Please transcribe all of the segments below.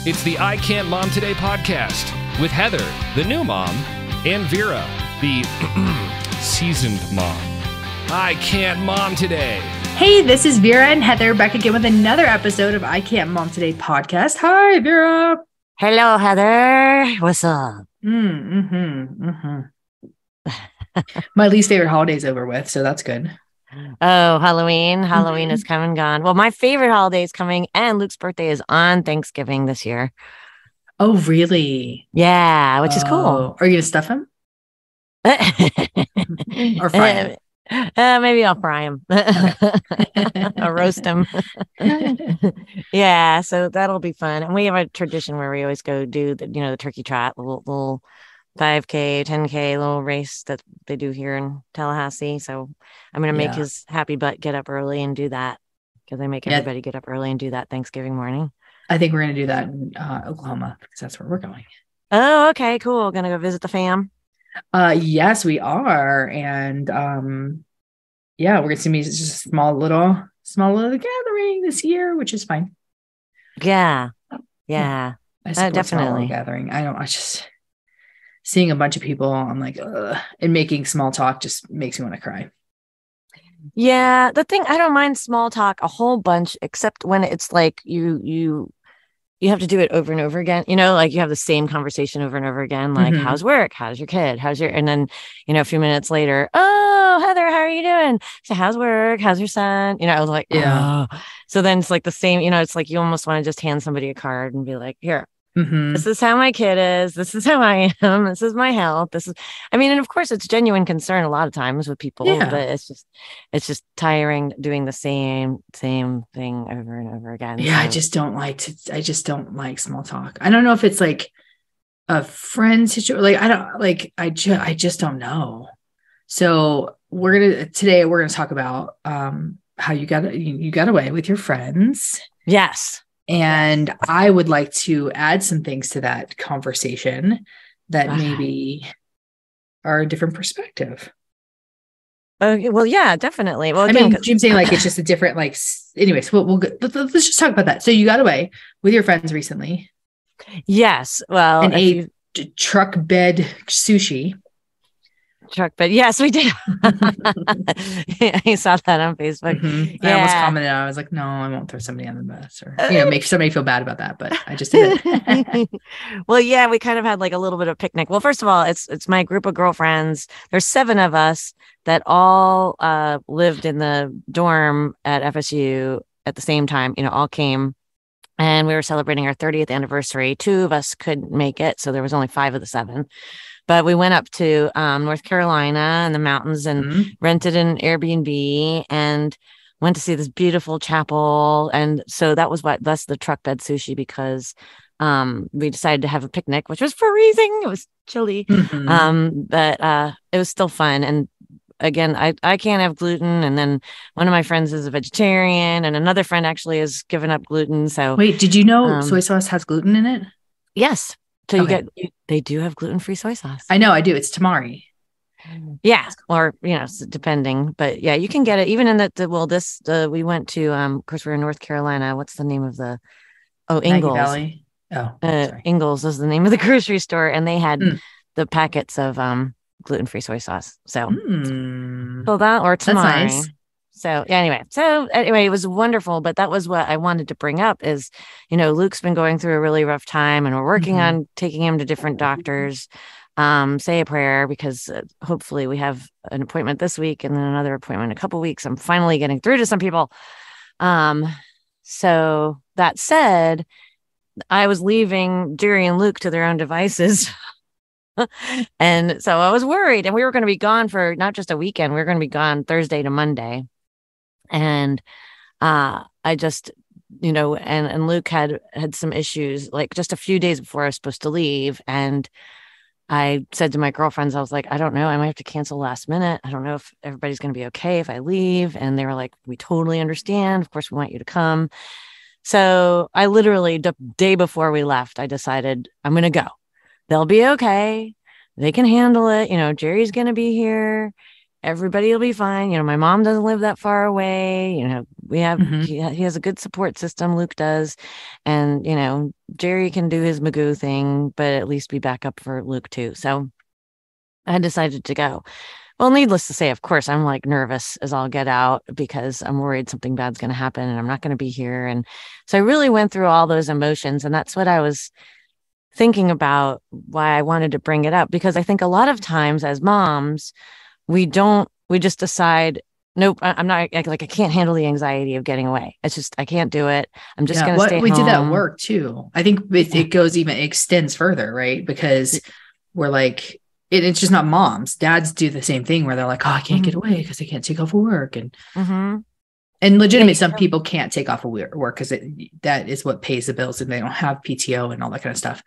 It's the I Can't Mom Today podcast with Heather, the new mom, and Vera, the seasoned mom. I Can't Mom Today. Hey, this is Vera and Heather back again with another episode of I Can't Mom Today podcast. Hi, Vera. Hello, Heather. What's up? My least favorite holiday is over with, so that's good. Oh, Halloween. Halloween is come and gone. Well, my favorite holiday is coming, and Luke's birthday is on Thanksgiving this year. Oh, really? Yeah, which is cool. Are you going to stuff him? Or fry him? Maybe I'll fry him. Or roast him. Yeah, so that'll be fun. And we have a tradition where we always go do the turkey trot, little 5K, 10K little race that they do here in Tallahassee. So I'm going to make his happy butt get up early and do that, because they make everybody get up early and do that Thanksgiving morning. I think we're going to do that in Oklahoma, because that's where we're going. Oh, okay, cool. Going to go visit the fam. Yes, we are. And we're going to see me just a small little gathering this year, which is fine. Yeah. I support definitely. Small gathering. I just seeing a bunch of people, I'm like, ugh, and making small talk just makes me want to cry. Yeah, the thing, I don't mind small talk a whole bunch, except when it's like you have to do it over and over again. Like you have the same conversation over and over again. Like, how's work? How's your kid? And then, a few minutes later, oh, Heather, how are you doing? So how's work? How's your son? I was like, oh. So then it's like the same, it's like you almost want to just hand somebody a card and be like, here. This is how my kid is. This is how I am. This is my health. And of course it's genuine concern a lot of times with people, but it's just tiring doing the same thing over and over again. Yeah. So. I just don't like small talk. I don't know if it's like a friend situation. I just don't know. So today we're going to talk about, how you got away with your friends. Yes. And I would like to add some things to that conversation that maybe are a different perspective. Well, yeah, definitely. Well, again, I'm saying like it's just a different anyways. Let's just talk about that. So you got away with your friends recently. Yes. Well, and ate truck bed sushi. Yes, we did. I saw that on Facebook. I almost commented. I was like, no, I won't throw somebody on the bus or make somebody feel bad about that, but I just did it. Well, yeah, we kind of had like a little bit of picnic. Well, first of all, it's my group of girlfriends. There's 7 of us that all lived in the dorm at FSU at the same time. All came, and we were celebrating our 30th anniversary. 2 of us couldn't make it, so there was only 5 of the 7. But we went up to North Carolina and the mountains and rented an Airbnb and went to see this beautiful chapel. And so that's the truck bed sushi, because we decided to have a picnic, which was freezing. It was chilly, but it was still fun. And again, I can't have gluten. And then one of my friends is a vegetarian, and another friend actually has given up gluten. So wait, did you know soy sauce has gluten in it? Yes. So they do have gluten-free soy sauce. I know, I do. It's tamari. Yeah. Or, depending, but yeah, you can get it even in we went to, of course we're in North Carolina. What's the name of Ingalls. Valley? Sorry. Ingalls is the name of the grocery store. And they had the packets of, gluten-free soy sauce. So that or tamari. That's nice. So anyway, it was wonderful, but that was what I wanted to bring up is, Luke's been going through a really rough time, and we're working on taking him to different doctors, say a prayer, because hopefully we have an appointment this week and then another appointment in a couple of weeks. I'm finally getting through to some people. So that said, I was leaving Jerry and Luke to their own devices. And so I was worried, and we were going to be gone for not just a weekend. We were going to be gone Thursday to Monday. And I just, and Luke had some issues, like just a few days before I was supposed to leave. And I said to my girlfriends, I was like, I don't know, I might have to cancel last minute. I don't know if everybody's going to be okay if I leave. And they were like, we totally understand. Of course, we want you to come. So I literally, the day before we left, I decided I'm going to go. They'll be okay. They can handle it. Jerry's going to be here. everybody will be fine. My mom doesn't live that far away. We have, Mhm. he has a good support system. Luke does. And, Jerry can do his Magoo thing, but at least be back up for Luke too. So I decided to go. Well, needless to say, of course, I'm like nervous as all get out because I'm worried something bad's going to happen and I'm not going to be here. And so I really went through all those emotions. And that's what I was thinking about, why I wanted to bring it up, because I think a lot of times as moms, we just decide, nope, I'm not, I can't handle the anxiety of getting away. It's just, I can't do it. I'm just going to stay we home. did that at work too. I think it goes even extends further, right? Because we're like, it's just not moms. Dads do the same thing where they're like, oh, I can't get away because I can't take off of work. And legitimately, some people can't take off of work because that is what pays the bills and they don't have PTO and all that kind of stuff,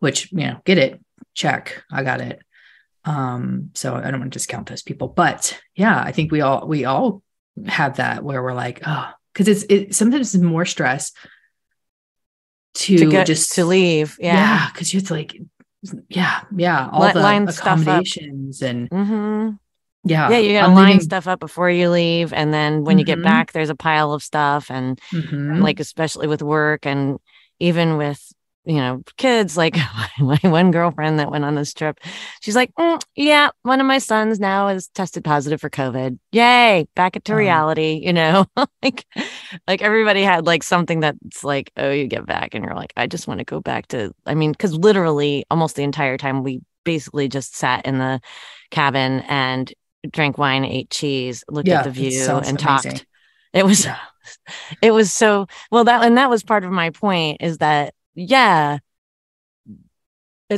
which, get it, check, I got it. So I don't want to discount those people, but yeah, I think we all have that where we're like, oh, because sometimes it's more stress to leave. Yeah. Because you have to all the accommodations and you gotta line stuff up before you leave, and then when you get back there's a pile of stuff, and like especially with work and even with kids, like my one girlfriend that went on this trip, she's like, yeah, one of my sons now is tested positive for COVID. Yay, back into reality, like everybody had like something that's like, oh, you get back and you're like, I just want to go back to, because literally almost the entire time we basically just sat in the cabin and drank wine, ate cheese, looked at the view and talked. It was so well, that was part of my point, is that it's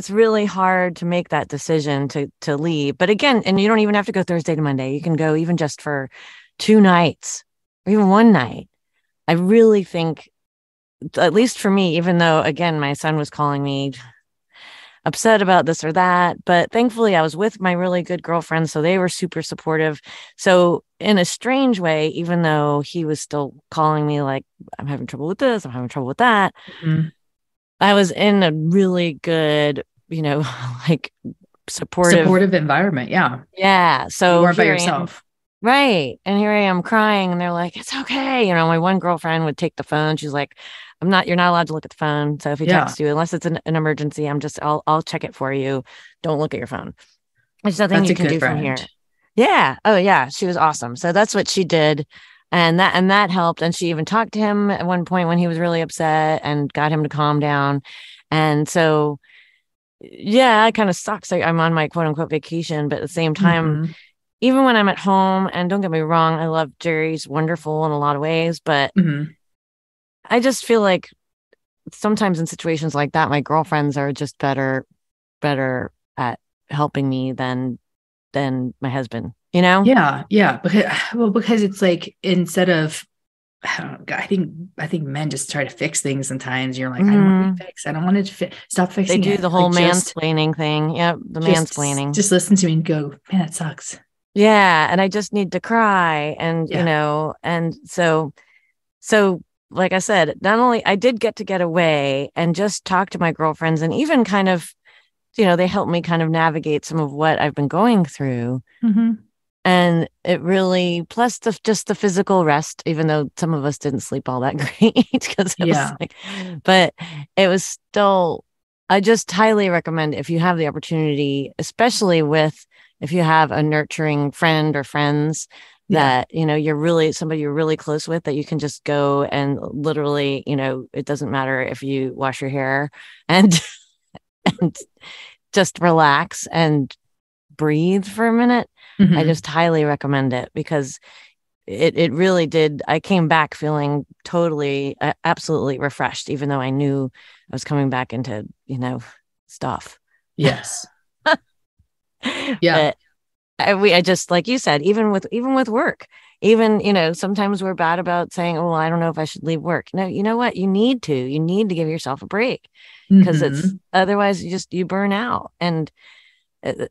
really hard to make that decision to leave. But again, and you don't even have to go Thursday to Monday. You can go even just for 2 nights or even 1 night. I really think, at least for me, even though, again, my son was calling me upset about this or that, but thankfully I was with my really good girlfriends, so they were super supportive. So in a strange way, even though he was still calling me like, I'm having trouble with this, I'm having trouble with that, I was in a really good, like supportive environment. Yeah. So you weren't by yourself. Right. And here I am crying and they're like, it's okay. My one girlfriend would take the phone. She's like, you're not allowed to look at the phone. So if he texts you, unless it's an emergency, I'll check it for you. Don't look at your phone. There's nothing you can do from here. Yeah. Oh yeah. She was awesome. So that's what she did. And that helped. And she even talked to him at one point when he was really upset and got him to calm down. And so, yeah, it kind of sucks. I'm on my quote unquote vacation, but at the same time, even when I'm at home, and don't get me wrong, I love Jerry's wonderful in a lot of ways, but I just feel like sometimes in situations like that, my girlfriends are just better at helping me than my husband, Yeah. Because it's like, instead of, I think men just try to fix things sometimes. You're like, I don't want to fix. I don't want to stop fixing it. They do the whole mansplaining thing. Yep, the mansplaining. Just listen to me and go, man, it sucks. Yeah, and I just need to cry, and and so like I said, not only I did get away and just talk to my girlfriends, and even kind of, they helped me kind of navigate some of what I've been going through. And it really, plus just the physical rest, even though some of us didn't sleep all that great, because it was like, but it was still, I just highly recommend, if you have the opportunity, especially if you have a nurturing friend or friends that, somebody you're really close with, that you can just go and literally, it doesn't matter if you wash your hair and just relax and breathe for a minute. I just highly recommend it, because it really did. I came back feeling totally, absolutely refreshed, even though I knew I was coming back into, stuff. Yes. Yeah. But I just, like you said, even with work, even, sometimes we're bad about saying, oh, I don't know if I should leave work. No, you know what? You need to give yourself a break, because it's otherwise you burn out, and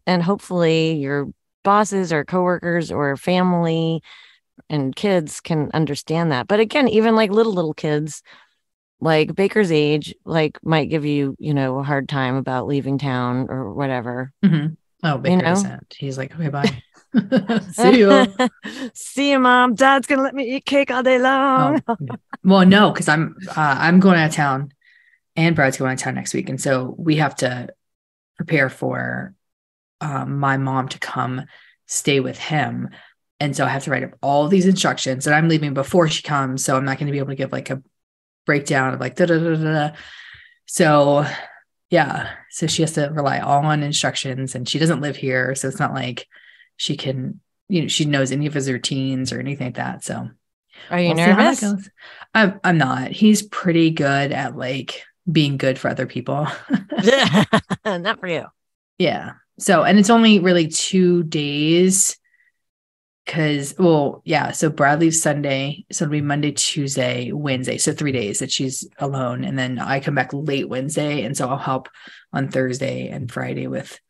hopefully your bosses or coworkers or family and kids can understand that. But again, even like little kids, like Baker's age, like might give you, a hard time about leaving town or whatever. Oh, Baker doesn't. He's like, okay, bye. See you. See you, Mom. Dad's gonna let me eat cake all day long. Oh, well, no, because I'm going out of town and Brad's going out of town next week. And so we have to prepare for my mom to come stay with him. And so I have to write up all these instructions, and I'm leaving before she comes. So I'm not going to be able to give like a breakdown of like, da, da, da, da, da. So yeah. So she has to rely all on instructions, and she doesn't live here. So it's not like she can, she knows any of his routines or anything like that. So are you nervous? I'm not. He's pretty good at like being good for other people. Not for you. Yeah. So, and it's only really 2 days because, well, yeah. So Brad leaves Sunday. So it'll be Monday, Tuesday, Wednesday. So 3 days that she's alone. And then I come back late Wednesday. And so I'll help on Thursday and Friday with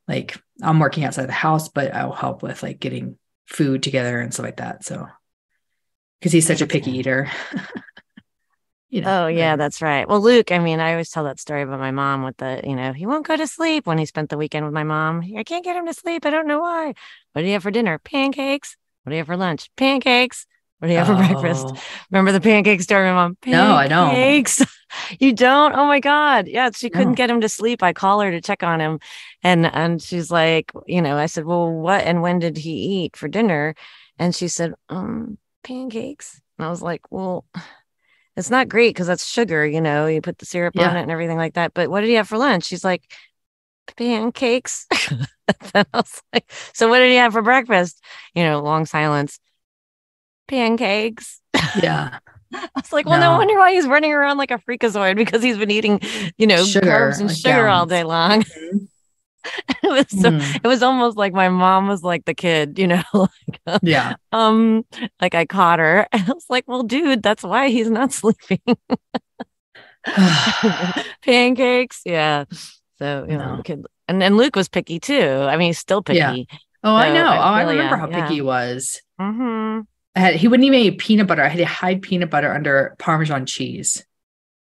like, I'm working outside the house, but I'll help with like getting food together and stuff like that. So, because he's such a picky eater. Oh, yeah, that's right. Well, Luke, I mean, I always tell that story about my mom with the, he won't go to sleep when he spent the weekend with my mom. I can't get him to sleep. I don't know why. What do you have for dinner? Pancakes. What do you have for lunch? Pancakes. What do you have for breakfast? Remember the pancake story, my mom? Pancakes. No, I don't. You don't? Oh my God. Yeah, she couldn't get him to sleep. I call her to check on him. And she's like, I said, well, what and when did he eat for dinner? And she said, pancakes. And I was like, well, it's not great because that's sugar, you put the syrup on it and everything like that. But what did he have for lunch? She's like, pancakes. Then I was like, so what did he have for breakfast? Long silence. Pancakes. Yeah. I was like, well, no wonder why he's running around like a freakazoid, because he's been eating, sugar, carbs and sugar all day long. Mm-hmm. It was almost like my mom was like the kid, yeah. Like I caught her and I was like, well, dude, that's why he's not sleeping. Pancakes. Yeah. So, kid. And Luke was picky too. I mean, he's still picky. Yeah. Oh, so I know. I remember how picky he was. Mm-hmm. He wouldn't even eat peanut butter. I had to hide peanut butter under Parmesan cheese.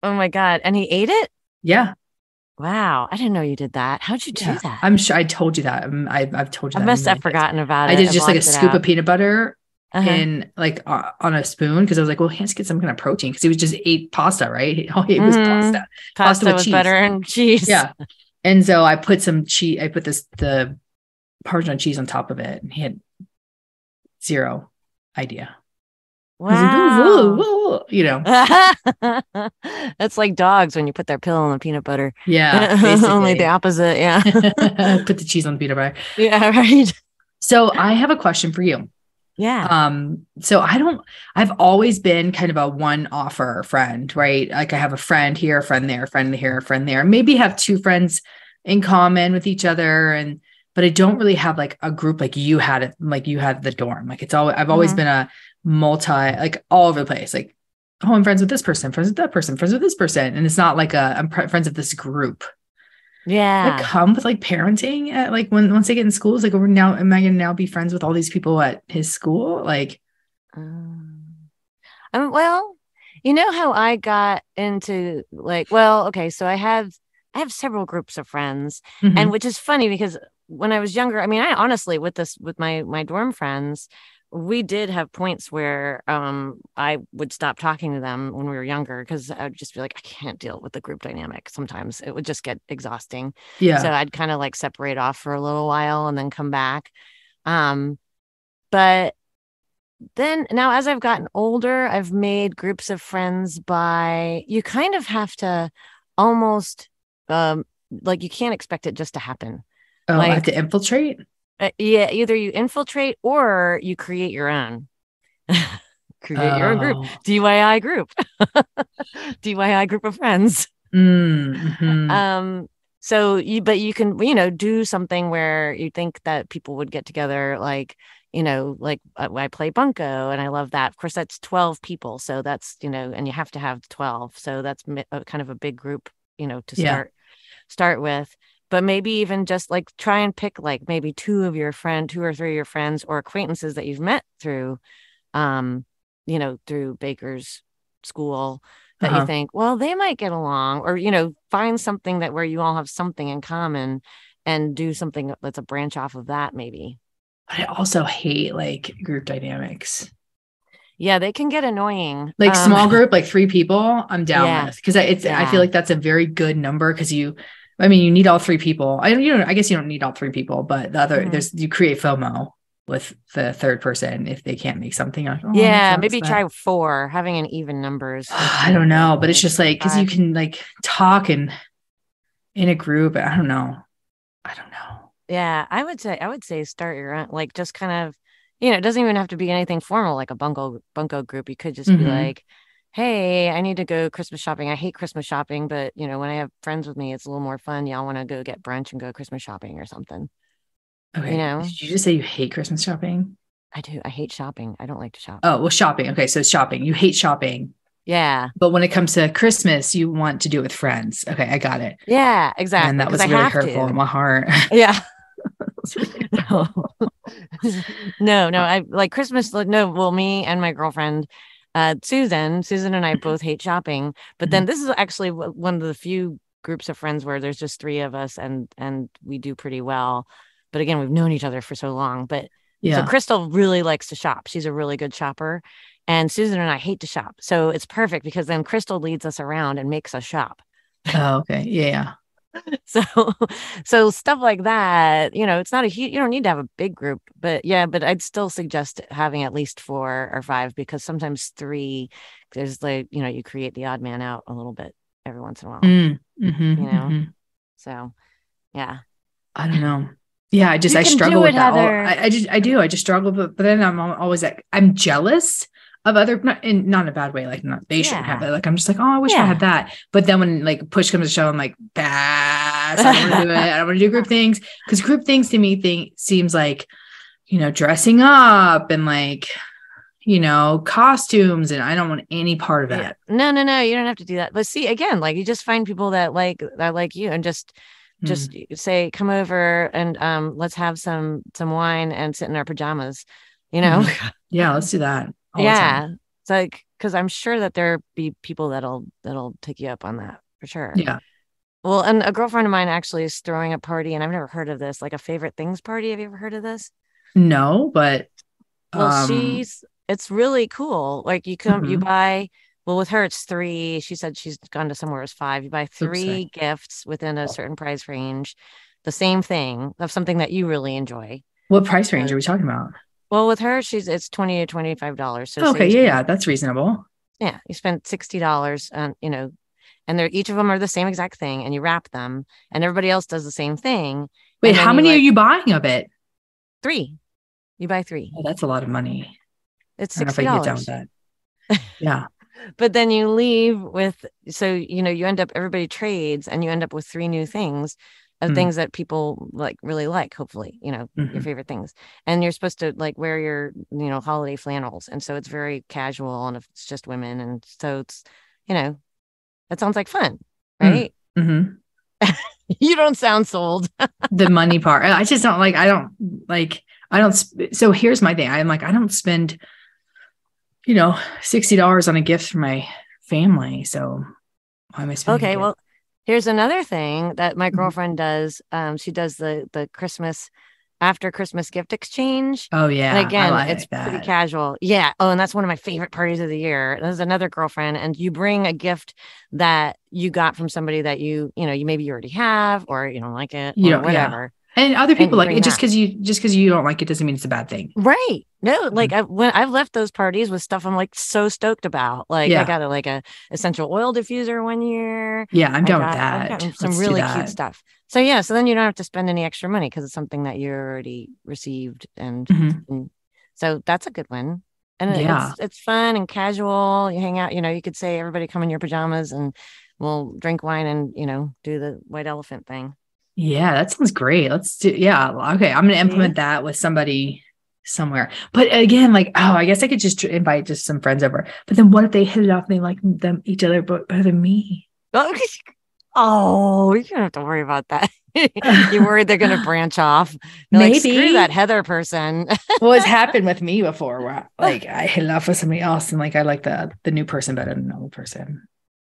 Oh my God. And he ate it? Yeah. Wow. I didn't know you did that. How'd you do that? I'm sure I told you that. I've told you that. I must have forgotten about it. I did just like a scoop of peanut butter in like on a spoon, because I was like, well, he has to get some kind of protein, because he was just ate pasta, right? All he ate was pasta. Pasta with cheese. Butter and cheese. Yeah. And so I put some cheese. I put the Parmesan cheese on top of it, and he had zero idea. Wow. Like, That's like dogs when you put their pill in the peanut butter. Yeah. Only the opposite. Yeah. Put the cheese on the peanut butter. Yeah. Right. So I have a question for you. Yeah. So I've always been kind of a one-offer friend, right? Like I have a friend here, a friend there, a friend here, a friend there. Maybe have 2 friends in common with each other. But I don't really have like a group like you had it, like you had the dorm. Like I've always been a like all over the place. Like, oh, I'm friends with this person, friends with that person, friends with this person. And it's not like I'm friends with this group. Yeah. Like come with like parenting at like once they get in schools, like am I going to now be friends with all these people at his school? Like, well, you know how I got into like, well, okay. So I have several groups of friends, and which is funny because when I was younger, I mean, I honestly with my dorm friends, we did have points where I would stop talking to them when we were younger, because I would just be like, I can't deal with the group dynamic. Sometimes it would just get exhausting. Yeah. So I'd kind of like separate off for a little while and then come back. But then now as I've gotten older, I've made groups of friends by, you kind of have to almost like you can't expect it just to happen. Oh, I have to infiltrate? Yeah, either you infiltrate or you create your own. Create your own group. DIY group. DIY group of friends. Mm-hmm. So you can, do something where you think that people would get together, like, I play bunco and I love that. Of course, that's 12 people. So that's, and you have to have 12. So that's kind of a big group, to start with. But maybe even just like try and pick like maybe 2 or 3 of your friends or acquaintances that you've met through, through Baker's school that you think, well, they might get along, or, find something where you all have something in common and do something that's a branch off of that maybe. But I also hate like group dynamics. Yeah, they can get annoying. Like small group, like 3 people, I'm down with, because I feel like that's a very good number, because you need all 3 people. I guess you don't need all 3 people, but the other you create FOMO with the third person if they can't make something. Like, maybe try 4, having an even numbers. I don't know, but it's just like, because you can like talk and in a group. I don't know. Yeah, I would say start your own, like just kind of, it doesn't even have to be anything formal like a bunko group. You could just be like, hey, I need to go Christmas shopping. I hate Christmas shopping, but when I have friends with me, it's a little more fun. Y'all want to go get brunch and go Christmas shopping or something. Okay. Did you just say you hate Christmas shopping? I do. I hate shopping. I don't like to shop. Oh, well, shopping. Okay. So shopping. You hate shopping. Yeah. But when it comes to Christmas, you want to do it with friends. Okay. I got it. Yeah, exactly. And that was really hurtful in my heart. Yeah. No, I like Christmas. No, well, me and my girlfriend, Susan and I both hate shopping. But then this is actually one of the few groups of friends where there's just 3 of us, and we do pretty well. But again, we've known each other for so long. But so Crystal really likes to shop. She's a really good shopper. And Susan and I hate to shop. So it's perfect, because then Crystal leads us around and makes us shop. Oh, okay. Yeah. So stuff like that, it's not a huge, you don't need to have a big group, but I'd still suggest having at least 4 or 5, because sometimes 3, there's like, you create the odd man out a little bit every once in a while, so yeah. I don't know. Yeah. I struggle with that. I do. I just struggle, but then I'm always like, I'm jealous of other, not in a bad way, like they shouldn't have it. Like, I'm just like, oh, I wish I had that. But then when like push comes to shove, I'm like, I don't want to do it. I don't want to do group things, because group things to me seems like, dressing up and like, costumes, and I don't want any part of that. No, you don't have to do that. But see, again, like you just find people that like you, and just say, come over and let's have some wine and sit in our pajamas, Yeah, let's do that. Yeah, it's like, because I'm sure that there'll be people that'll take you up on that for sure. Yeah. Well, and a girlfriend of mine actually is throwing a party, and I've never heard of this, like a favorite things party. Have you ever heard of this? No, but well, it's really cool. Like you come, you buy. Well, with her, it's 3. She said she's gone to somewhere as 5. You buy 3 gifts within a certain price range, the same thing of something that you really enjoy. What price range are we talking about? Well, with her, it's $20 to $25. So okay, yeah, that's reasonable. Yeah, you spend $60, and and each of them are the same exact thing, and you wrap them, and everybody else does the same thing. Wait, how many are you buying of it? 3. You buy 3. Oh, that's a lot of money. It's $60. I don't know if I can get down with that. Yeah. But then you leave with, so you end up, everybody trades, and you end up with 3 new things. Of things that people really like, hopefully, your favorite things. And you're supposed to like wear your, holiday flannels. And so it's very casual, and if it's just women. And so it's, that sounds like fun, right? Mm-hmm. You don't sound sold. The money part. I just don't like, so here's my thing. I'm like, I don't spend, $60 on a gift for my family. So why am I spending? Okay. Well, here's another thing that my girlfriend does. She does the after Christmas gift exchange. Oh yeah. And again, it's pretty casual. Yeah. Oh, and that's one of my favorite parties of the year. There's another girlfriend, and you bring a gift that you got from somebody that you maybe you already have, or you don't like it, or whatever. Yeah. And other people like it. Just because you don't like it doesn't mean it's a bad thing. Right. No, like when I've left those parties with stuff I'm like so stoked about. Like I got a essential oil diffuser one year. Yeah, I'm done with that. I've gotten some really cute stuff. So so then you don't have to spend any extra money, because it's something that you already received, and so that's a good one. And it's fun and casual. You hang out. You could say everybody come in your pajamas, and we'll drink wine and do the white elephant thing. Yeah, that sounds great. Let's do. Yeah, okay. I'm gonna implement that with somebody somewhere. But again, like, I guess I could just invite just some friends over. But then what if they hit it off and they like each other better than me? Oh, you don't have to worry about that. You're worried they're going to branch off. Maybe. Like, screw that Heather person. Well, it's happened with me before, where like I hit it off with somebody else, and like I like the new person better than the old person.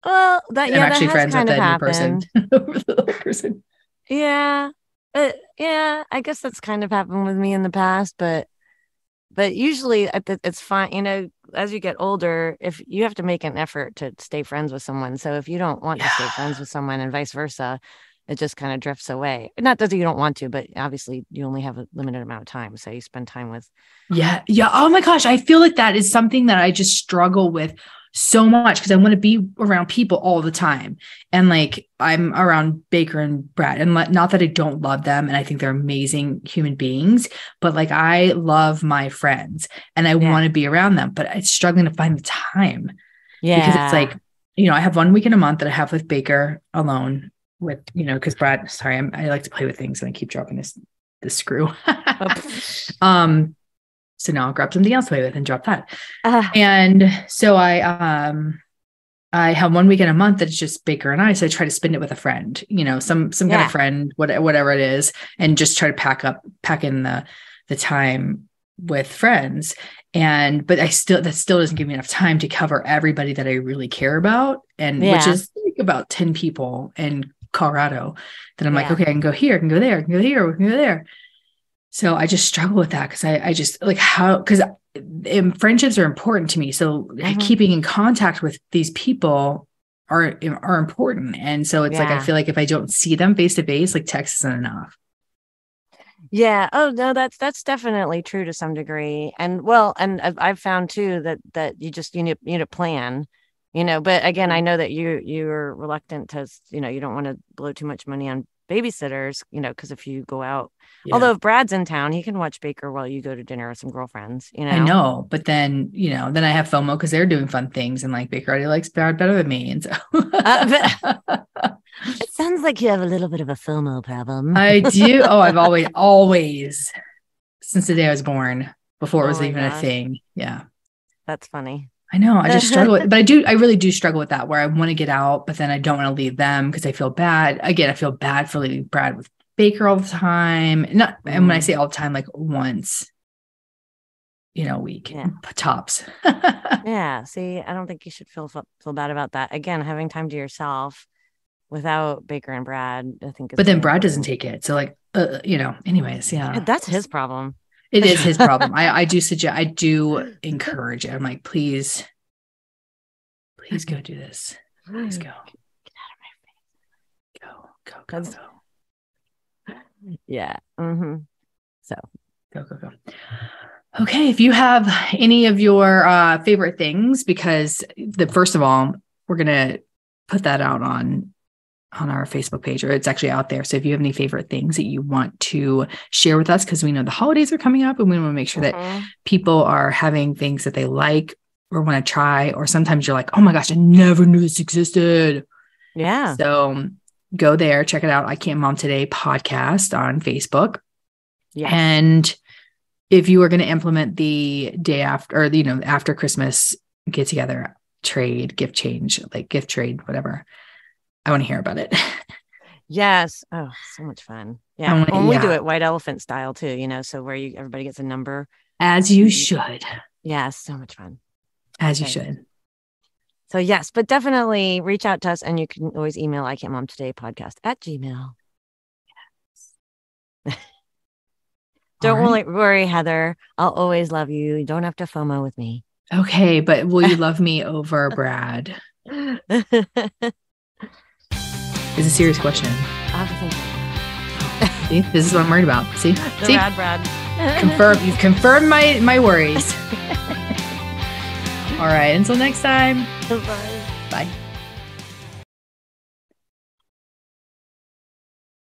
Well, I'm actually friends with the new person over the old person. Yeah. Yeah, I guess that's kind of happened with me in the past, but usually it's fine. As you get older, if you have to make an effort to stay friends with someone. So if you don't want to stay friends with someone and vice versa, it just kind of drifts away. Not that you don't want to, but obviously you only have a limited amount of time. So you spend time with. Yeah. Yeah. Oh my gosh. I feel like that is something that I just struggle with so much because I want to be around people all the time. And like, I'm around Baker and Brad, and not that I don't love them. And I think they're amazing human beings, but like, I love my friends and I want to be around them, but it's struggling to find the time. Yeah. Because it's like, I have 1 week in a month that I have with Baker alone with, because Brad, sorry, I like to play with things and I keep dropping this screw. So now I'll grab something else to play with and drop that. And so I have 1 week in a month that's just Baker and I. So I try to spend it with a friend, some kind of friend, whatever it is, and just try to pack in the time with friends. But that still doesn't give me enough time to cover everybody that I really care about. And which is like about 10 people in Colorado that I'm like, okay, I can go here, I can go there, I can go here, we can go there. So I just struggle with that because I just like because friendships are important to me. So keeping in contact with these people are important. And so it's like, I feel like if I don't see them face to face, like text isn't enough. Yeah. Oh no, that's definitely true to some degree. And I've found too that you just, you need a plan, but again, I know that you're reluctant to, you don't want to blow too much money on babysitters, because if you go out, although if Brad's in town, he can watch Baker while you go to dinner with some girlfriends, I know, but then, then I have FOMO because they're doing fun things and like Baker already likes Brad better than me. And so it sounds like you have a little bit of a FOMO problem. I do. Oh, I've always, since the day I was born, before it was even a thing. Yeah. That's funny. I know. I just struggle with, but I really do struggle with that where I want to get out, but then I don't want to leave them because I feel bad. Again, I feel bad for leaving Brad with Baker all the time. And when I say all the time, like once, a week, tops. Yeah. See, I don't think you should feel bad about that. Again, having time to yourself without Baker and Brad, I think. But then Brad doesn't take it. So like, anyways, yeah. That's his problem. It is his problem. I do encourage it. I'm like, please go do this. Please go. Get out of my face. Go. Yeah. Mm-hmm. So go. Okay. If you have any of your favorite things, because first of all, we're going to put that out on our Facebook page, or it's actually out there. So if you have any favorite things that you want to share with us, because we know the holidays are coming up and we want to make sure that people are having things that they like or want to try, or sometimes you're like, oh my gosh, I never knew this existed. Yeah. So go there, check it out. I Can't Mom Today podcast on Facebook. Yeah. And if you are going to implement the day after, or, after Christmas get together, trade, gift change, like gift trade, whatever, I want to hear about it. Yes. Oh, so much fun. Yeah. We do it white elephant style too, so where everybody gets a number. As you should. Yeah. So much fun. As you should. So yes, but definitely reach out to us, and you can always email iCan'tMomTodayPodcast@gmail. Yes. Don't worry, Heather. I'll always love you. You don't have to FOMO with me. Okay. But will you love me over Brad? It's a serious question. See, this is what I'm worried about. See, Brad. You've confirmed my worries. All right. Until next time. Bye. Bye.